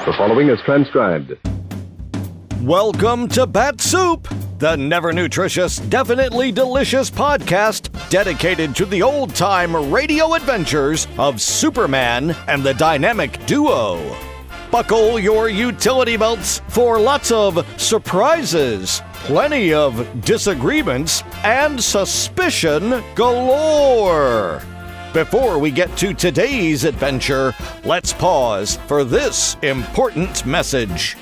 The following is transcribed. Welcome to Bat-Supe, the never-nutritious, definitely delicious podcast dedicated to the old-time radio adventures of Superman and the dynamic duo. Buckle your utility belts for lots of surprises, plenty of disagreements, and suspicion galore. Before we get to today's adventure, let's pause for this important message.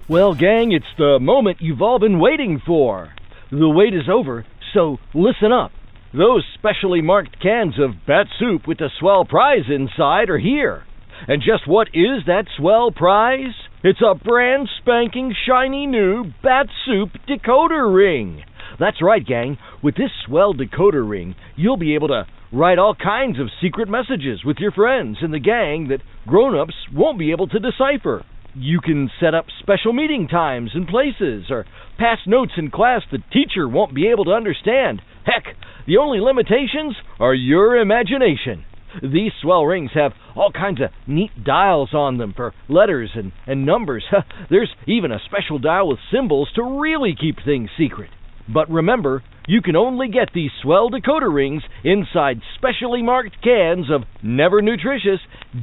Well, gang, it's the moment you've all been waiting for. The wait is over, so listen up. Those specially marked cans of Bat-Supe with the swell prize inside are here. And just what is that swell prize? It's a brand spanking shiny new Bat-Supe decoder ring. That's right, gang. With this swell decoder ring, you'll be able to write all kinds of secret messages with your friends in the gang that grown-ups won't be able to decipher. You can set up special meeting times and places, or pass notes in class the teacher won't be able to understand. Heck, the only limitations are your imagination. These swell rings have all kinds of neat dials on them for letters and numbers. There's even a special dial with symbols to really keep things secret. But remember, you can only get these swell decoder rings inside specially marked cans of never-nutritious,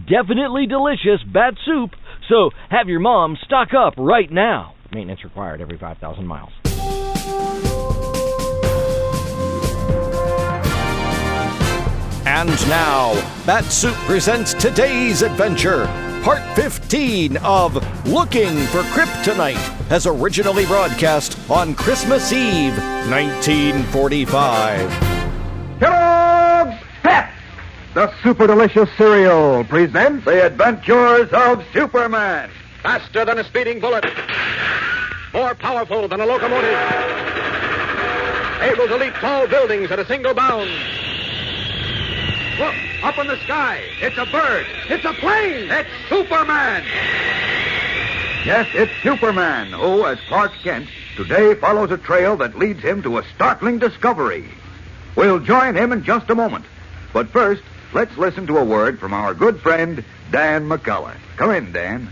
definitely delicious Bat-Supe, so have your mom stock up right now. Maintenance required every 5,000 miles. And now, Bat-Supe presents today's adventure, Part 15 of Looking for Kryptonite, as originally broadcast on Christmas Eve, 1945. Kellogg's Pep, the super delicious cereal, presents The Adventures of Superman. Faster than a speeding bullet. More powerful than a locomotive. Able to leap tall buildings at a single bound. Look, up in the sky. It's a bird. It's a plane. It's Superman. Yes, it's Superman, who, as Clark Kent, today follows a trail that leads him to a startling discovery. We'll join him in just a moment. But first, let's listen to a word from our good friend, Dan McCullough. Come in, Dan.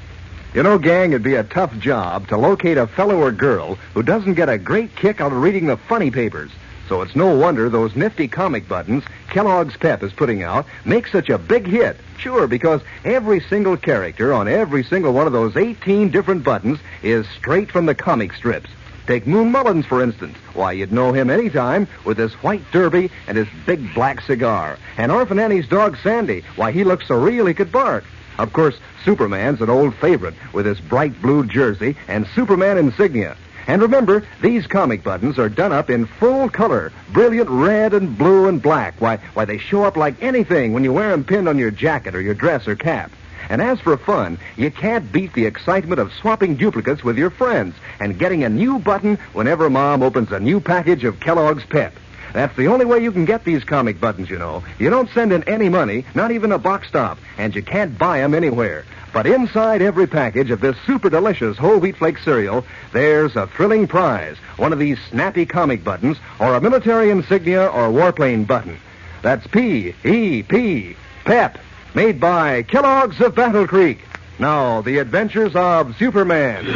You know, gang, it'd be a tough job to locate a fellow or girl who doesn't get a great kick out of reading the funny papers. So it's no wonder those nifty comic buttons Kellogg's Pep is putting out make such a big hit. Sure, because every single character on every single one of those 18 different buttons is straight from the comic strips. Take Moon Mullins, for instance. Why, you'd know him anytime with his white derby and his big black cigar. And Orphan Annie's dog Sandy, why, he looks so real he could bark. Of course, Superman's an old favorite with his bright blue jersey and Superman insignia. And remember, these comic buttons are done up in full color, brilliant red and blue and black. Why, they show up like anything when you wear them pinned on your jacket or your dress or cap. And as for fun, you can't beat the excitement of swapping duplicates with your friends and getting a new button whenever Mom opens a new package of Kellogg's Pep. That's the only way you can get these comic buttons, you know. You don't send in any money, not even a box stop, and you can't buy them anywhere. But inside every package of this super delicious whole wheat flake cereal, there's a thrilling prize, one of these snappy comic buttons, or a military insignia or warplane button. That's P-E-P, Pep, made by Kellogg's of Battle Creek. Now, the adventures of Superman.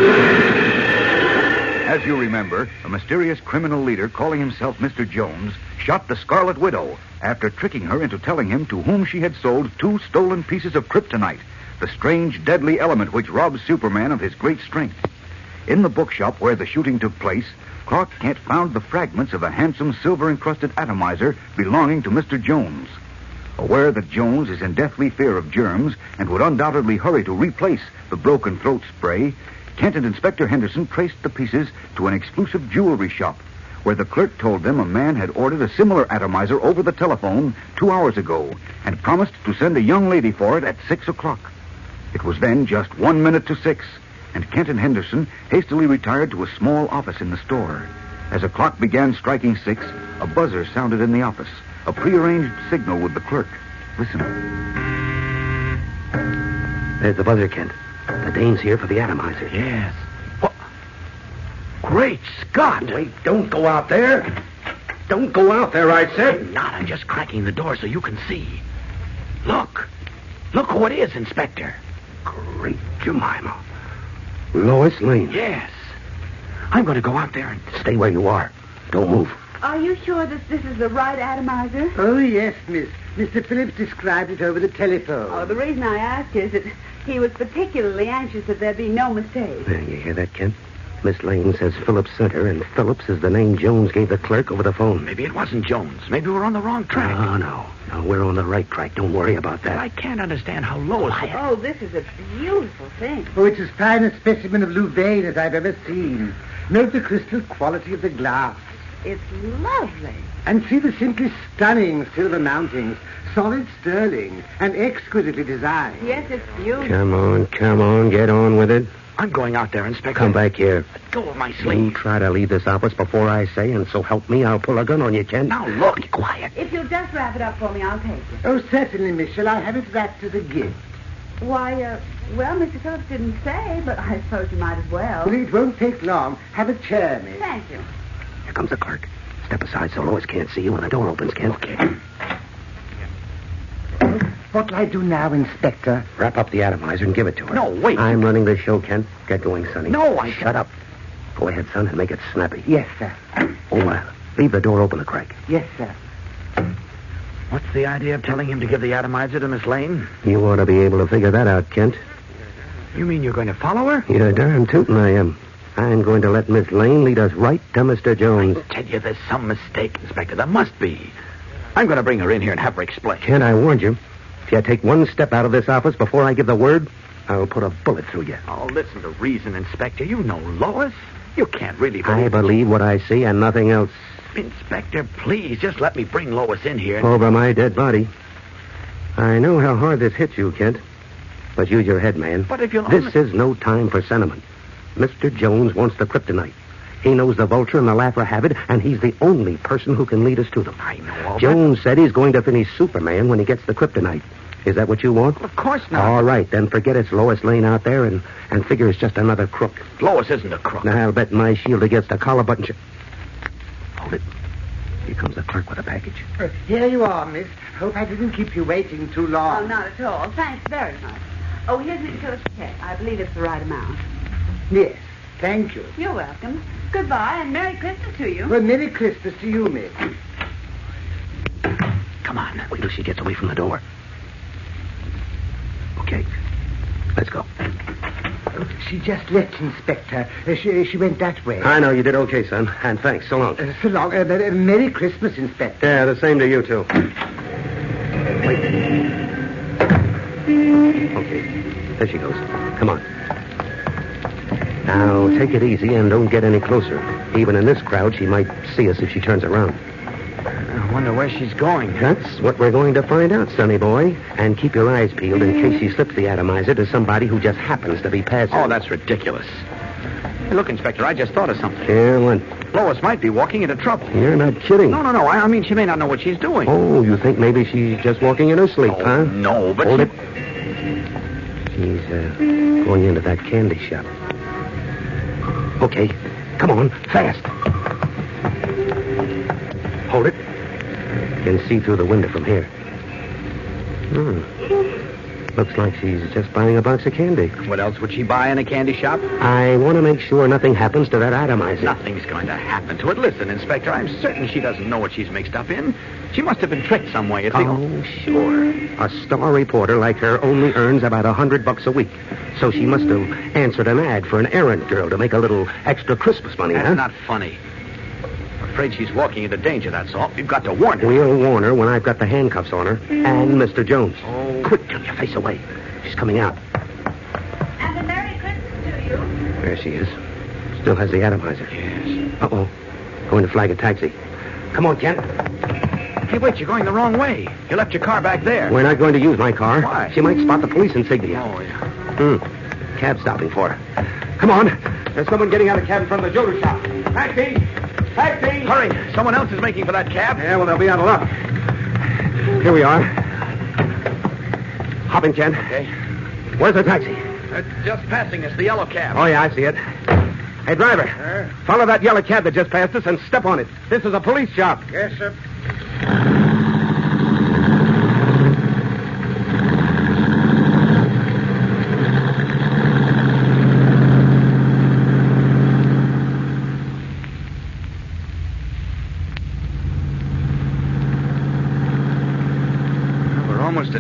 As you remember, a mysterious criminal leader calling himself Mr. Jones shot the Scarlet Widow after tricking her into telling him to whom she had sold 2 stolen pieces of kryptonite, the strange, deadly element which robs Superman of his great strength. In the bookshop where the shooting took place, Clark Kent found the fragments of a handsome silver-encrusted atomizer belonging to Mr. Jones. Aware that Jones is in deathly fear of germs and would undoubtedly hurry to replace the broken throat spray, Kent and Inspector Henderson traced the pieces to an exclusive jewelry shop, where the clerk told them a man had ordered a similar atomizer over the telephone 2 hours ago and promised to send a young lady for it at 6 o'clock. It was then just 1 minute to 6, and Kent and Henderson hastily retired to a small office in the store. As the clock began striking 6, a buzzer sounded in the office, a prearranged signal with the clerk. Listen. There's the buzzer, Kent. The dame's here for the atomizer. Yes. What? Great Scott! Wait, don't go out there. Don't go out there, I said. Not, I'm just cracking the door so you can see. Look. Look who it is, Inspector. Great Jemima. Lois Lane. Yes. I'm going to go out there and... Stay where you are. Don't move. Are you sure that this is the right atomizer? Oh, yes, miss. Mr. Phillips described it over the telephone. Oh, the reason I asked is that he was particularly anxious that there be no mistake. You hear that, Kent? Miss Lane says Phillips sent her, and Phillips is the name Jones gave the clerk over the phone. Maybe it wasn't Jones. Maybe we're on the wrong track. Oh, no. No, we're on the right track. Don't worry about that. I can't understand how Lois... Oh, this is a beautiful thing. Oh, it's as fine a specimen of Louvain as I've ever seen. Note the crystal quality of the glass. It's lovely. And see the simply stunning silver mountings. Solid sterling and exquisitely designed. Yes, it's beautiful. Come on. Get on with it. I'm going out there, Inspector. Come back here. Let go of my You sleeve. try to leave this office before I say, and so help me, I'll pull a gun on you, Kent. Now, look. Be quiet. If you'll just wrap it up for me, I'll take it. Oh, certainly, miss. Shall I have it wrapped as a gift? Why, well, Mr. Phillips didn't say, but I suppose you might as well. Well, it won't take long. Have a chair, miss. Thank you. Here comes the clerk. Step aside so Lois can't see you when the door opens, Kent. Okay. What'll I do now, Inspector? Wrap up the atomizer and give it to her. No, wait. I'm running this show, Kent. Get going, Sonny. No, I... Shut up. Go ahead, son, and make it snappy. Yes, sir. Leave the door open a crack. Yes, sir. What's the idea of telling him to give the atomizer to Miss Lane? You ought to be able to figure that out, Kent. You mean you're going to follow her? You're darn tootin' I am. I'm going to let Miss Lane lead us right to Mr. Jones. I tell you, there's some mistake, Inspector. There must be. I'm going to bring her in here and have her explain. Kent, I warned you. If you take one step out of this office before I give the word, I'll put a bullet through you. Oh, listen to reason, Inspector. You know Lois. You can't really I believe what I see and nothing else. Inspector, please, just let me bring Lois in here. Over my dead body. I know how hard this hits you, Kent. But use your head, man. But if you'll This is no time for sentiment. Mr. Jones wants the kryptonite. He knows the vulture and the laugher have it, and he's the only person who can lead us to them. I know all Jones said he's going to finish Superman when he gets the kryptonite. Is that what you want? that. Of course not. All right, then forget it's Lois Lane out there and figure it's just another crook. Lois isn't a crook. Now, I'll bet my shield against a collar button. Hold it. Here comes the clerk with a package. Here you are, miss. Hope I didn't keep you waiting too Oh, long. not at all. Thanks very much. Oh, here's Mr. Phillips' check. I believe it's the right amount. Yes, thank you. You're welcome. Goodbye, and Merry Christmas to you. Well, Merry Christmas to you, miss. Come on. Wait till she gets away from the door. Okay. Let's go. She just left, Inspector. She went that way. I know you did okay, son. And thanks. So long. So long. Merry Christmas, Inspector. Yeah, the same to you, too. Wait. Okay. There she goes. Come on. Now, take it easy and don't get any closer. Even in this crowd, she might see us if she turns around. I wonder where she's going. That's what we're going to find out, sonny boy. And keep your eyes peeled in case she slips the atomizer to somebody who just happens to be passing. Oh, that's ridiculous. Hey, look, Inspector, I just thought of something. Yeah, what? Lois might be walking into trouble. You're not kidding. No. I mean, she may not know what she's doing. Oh, you think maybe she's just walking in her sleep, Oh, huh? no, but Hold she- it. She's going into that candy shop. Okay, come on, fast. Hold it. You can see through the window from here. Looks like she's just buying a box of candy. What else would she buy in a candy shop? I want to make sure nothing happens to that atomizer. Nothing's going to happen to it. Listen, Inspector, I'm certain she doesn't know what she's mixed up in. She must have been tricked some way. It's the Oh, sure. A star reporter like her only earns about $100 a week. So she must have answered an ad for an errand girl to make a little extra Christmas money, That's huh? not funny. I'm afraid she's walking into danger, that's all. We've got to warn her. We'll warn her when I've got the handcuffs on her and Mr. Jones. Oh. Quick, turn your face away. She's coming out. And a Merry Christmas to you. There she is. Still has the atomizer. Yes. Uh-oh. Going to flag a taxi. Come on, Kent. Hey, wait, you're going the wrong way. You left your car back there. We're not going to use my car. Why? She might spot the police insignia. Oh, yeah. Cab stopping for her. Come on. There's someone getting out of cab in front of the jeweler shop. Taxi! Taxi! Hurry. Someone else is making for that cab. Yeah, well, they'll be out of luck. Here we are. Hop in, Ken. Okay. Where's the taxi? Just passing us, the yellow cab. Oh, yeah, I see it. Hey, driver. Follow that yellow cab that just passed us and step on it. This is a police job. Yes, sir.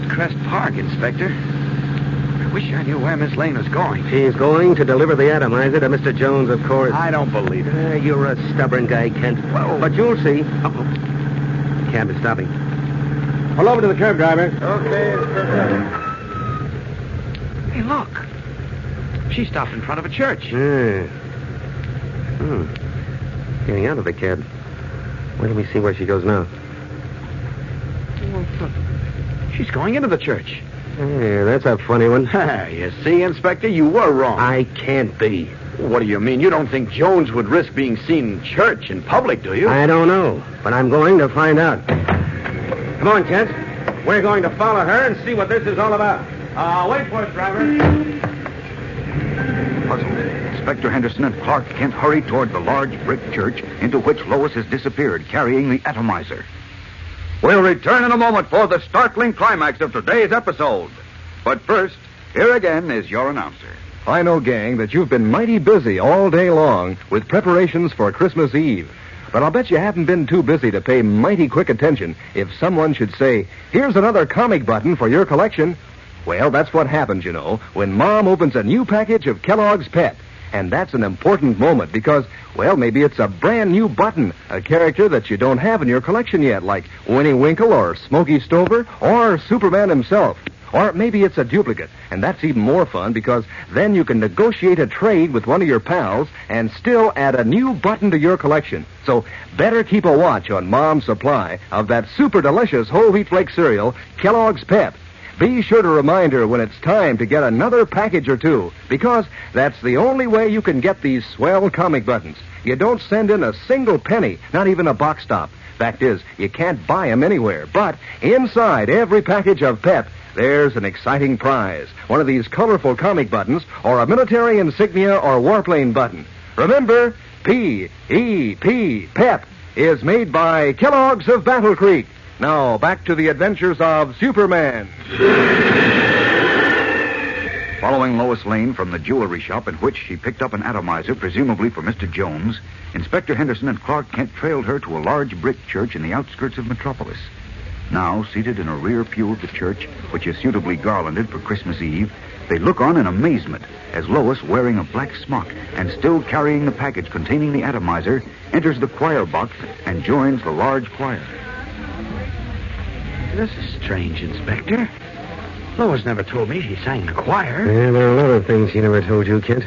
at Crest Park, Inspector. I wish I knew where Miss Lane was going. She's going to deliver the atomizer to Mr. Jones, of course. I don't believe it. You're a stubborn guy, Kent. Whoa. But you'll see. Uh-oh. Cab is stopping. Pull over to the curb, driver. Okay, Hey, look. She stopped in front of a church. Getting out of the cab. Wait till we see where she goes now. Well, look. She's going into the church. Hey, that's a funny one. You see, Inspector, you were wrong. I can't be. What do you mean? You don't think Jones would risk being seen in church in public, do you? I don't know, but I'm going to find out. Come on, Kent. We're going to follow her and see what this is all about. Wait for us, driver. Puzzled, Inspector Henderson and Clark Kent hurried toward the large brick church into which Lois has disappeared, carrying the atomizer. We'll return in a moment for the startling climax of today's episode. But first, here again is your announcer. I know, gang, that you've been mighty busy all day long with preparations for Christmas Eve. But I'll bet you haven't been too busy to pay mighty quick attention if someone should say, here's another comic button for your collection. Well, that's what happens, you know, when Mom opens a new package of Kellogg's Pep. And that's an important moment because, well, maybe it's a brand new button, a character that you don't have in your collection yet, like Winnie Winkle or Smokey Stover or Superman himself. Or maybe it's a duplicate, and that's even more fun because then you can negotiate a trade with one of your pals and still add a new button to your collection. So better keep a watch on Mom's supply of that super delicious whole wheat flake cereal, Kellogg's Pep. Be sure to remind her when it's time to get another package or two, because that's the only way you can get these swell comic buttons. You don't send in a single penny, not even a box stop. Fact is, you can't buy them anywhere. But inside every package of Pep, there's an exciting prize. One of these colorful comic buttons, or a military insignia or warplane button. Remember, P-E-P, Pep, is made by Kellogg's of Battle Creek. Now, back to the adventures of Superman. Following Lois Lane from the jewelry shop in which she picked up an atomizer, presumably for Mr. Jones, Inspector Henderson and Clark Kent trailed her to a large brick church in the outskirts of Metropolis. Now, seated in a rear pew of the church, which is suitably garlanded for Christmas Eve, they look on in amazement as Lois, wearing a black smock and still carrying the package containing the atomizer, enters the choir box and joins the large choir. This is strange, Inspector. Lois never told me she sang the choir. Yeah, there are a lot of things she never told you, Kent.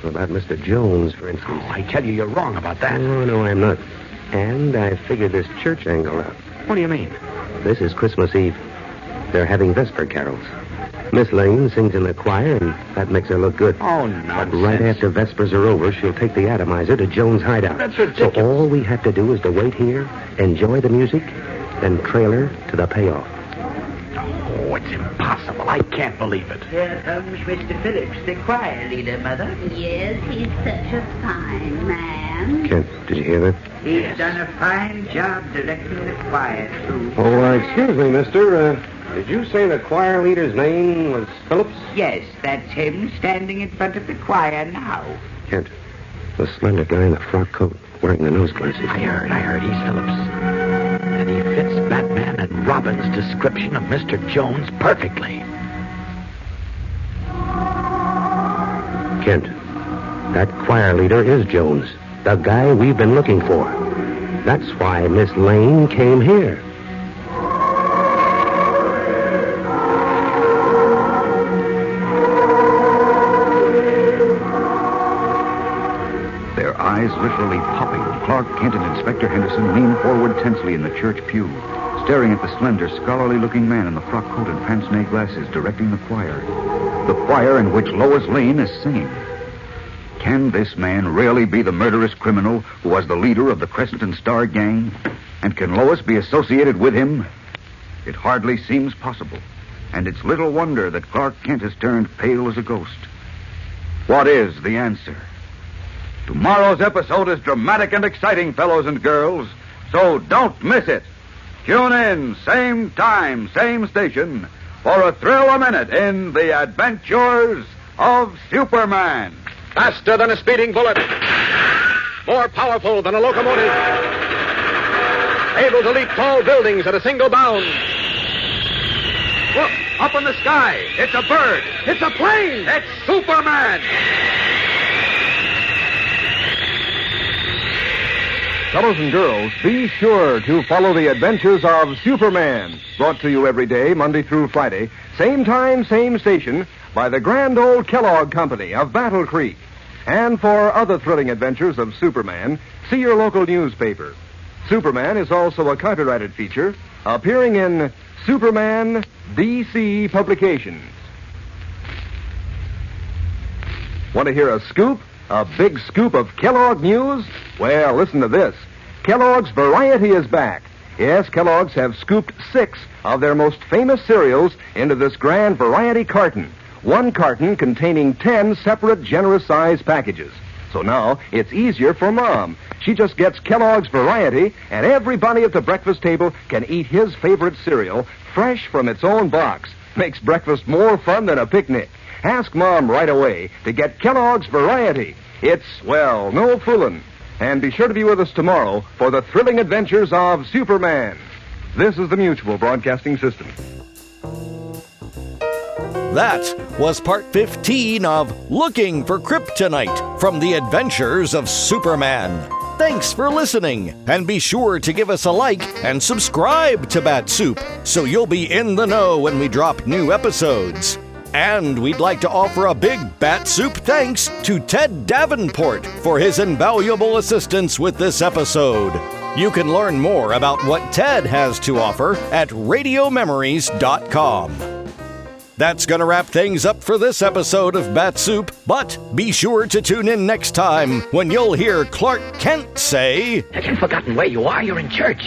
About Mr. Jones, for instance. Oh, I tell you, you're wrong about that. Oh, no, I'm not. And I figured this church angle out. What do you mean? This is Christmas Eve. They're having Vesper carols. Miss Lane sings in the choir, and that makes her look good. Oh, nonsense. But right after Vespers are over, she'll take the atomizer to Jones' hideout. That's ridiculous. So all we have to do is to wait here, enjoy the music, then trail her to the payoff. Oh, it's impossible. I can't believe it. Here comes Mr. Phillips, the choir leader, Mother. Yes, he's such a fine man. Kent, did you hear that? He's done a fine job directing the choir, too. Oh, excuse me, mister. Did you say the choir leader's name was Phillips? Yes, that's him standing in front of the choir now. Kent, the slender guy in the frock coat, wearing the nose glasses. I heard. He's Phillips. And he fits Batman and Robin's description of Mr. Jones perfectly. Kent, that choir leader is Jones, the guy we've been looking for. That's why Miss Lane came here. Their eyes literally popping, Clark Kent and Inspector Henderson lean forward tensely in the church pew, staring at the slender, scholarly-looking man in the frock coat and pince-nez glasses directing the choir. The choir in which Lois Lane is singing. Can this man really be the murderous criminal who was the leader of the Crescent and Star gang? And can Lois be associated with him? It hardly seems possible. And it's little wonder that Clark Kent has turned pale as a ghost. What is the answer? Tomorrow's episode is dramatic and exciting, fellows and girls, so don't miss it. Tune in, same time, same station, for a thrill a minute in The Adventures of Superman. Faster than a speeding bullet. More powerful than a locomotive. Able to leap tall buildings at a single bound. Look, in the sky! It's a bird! It's a plane! It's Superman! Fellows and girls, be sure to follow the adventures of Superman. Brought to you every day, Monday through Friday. Same time, same station, by the grand old Kellogg Company of Battle Creek. And for other thrilling adventures of Superman, see your local newspaper. Superman is also a copyrighted feature appearing in Superman DC Publications. Want to hear a scoop? A big scoop of Kellogg news? Well, listen to this. Kellogg's Variety is back. Yes, Kellogg's have scooped 6 of their most famous cereals into this grand variety carton. One carton containing 10 separate generous-sized packages. So now it's easier for Mom. She just gets Kellogg's Variety, and everybody at the breakfast table can eat his favorite cereal fresh from its own box. Makes breakfast more fun than a picnic. Ask Mom right away to get Kellogg's Variety. It's, well, no fooling. And be sure to be with us tomorrow for the thrilling adventures of Superman. This is the Mutual Broadcasting System. That was part 15 of Looking for Kryptonite from the Adventures of Superman. Thanks for listening, and be sure to give us a like and subscribe to Bat-Supe so you'll be in the know when we drop new episodes. And we'd like to offer a big Bat-Supe thanks to Ted Davenport for his invaluable assistance with this episode. You can learn more about what Ted has to offer at radiomemories.com. That's going to wrap things up for this episode of Bat-Supe, but be sure to tune in next time when you'll hear Clark Kent say, Have you forgotten where you are? You're in church.